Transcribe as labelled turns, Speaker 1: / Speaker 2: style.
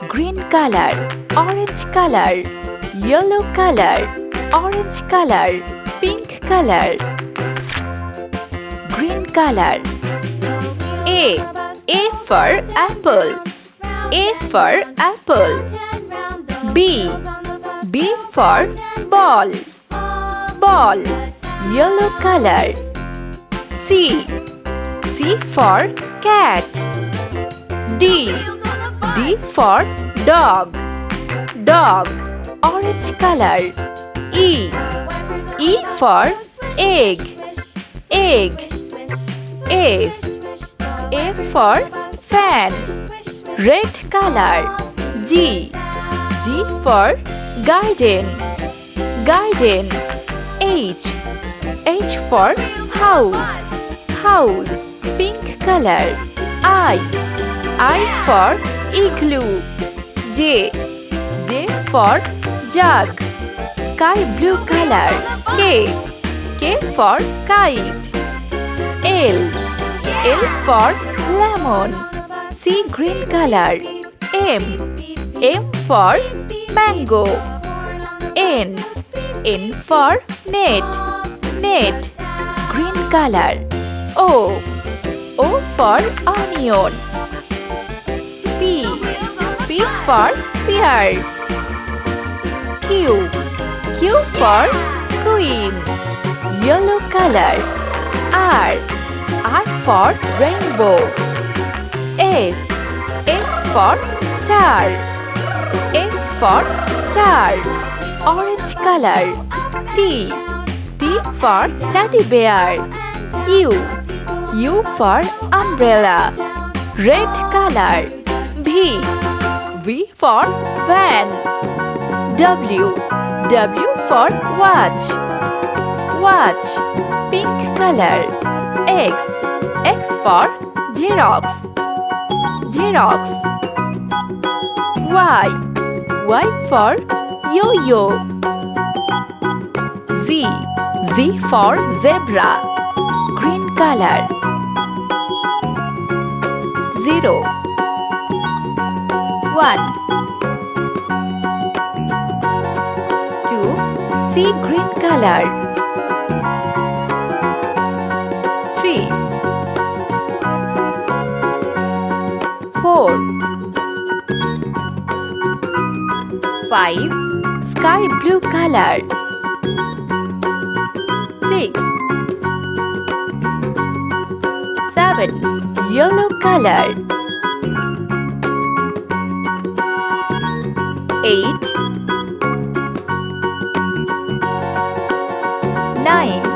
Speaker 1: green color, orange color, yellow color, orange color, pink color, green color. A for apple, A for apple. B for ball, ball, yellow color. C for cat. D for dog, dog, orange color. E for egg, egg. A for fan, red color. G for garden, garden. H for house, house, pink color. I for igloo. J for jug, sky blue color. K for kite. L for lemon, sea green color. M for mango. N for net, net, green color. O for onion. P for pear. Q for queen, yellow color. R for rainbow. S for star, S for star, orange color. T for teddy bear. U for umbrella, red color. V for van. W for watch, watch, pink color. X for Xerox, Xerox. Y for yo-yo. Z for zebra, green color. 0 1 2 sea green color. 3 4 5 sky blue color. 6 7 yellow color. 8 9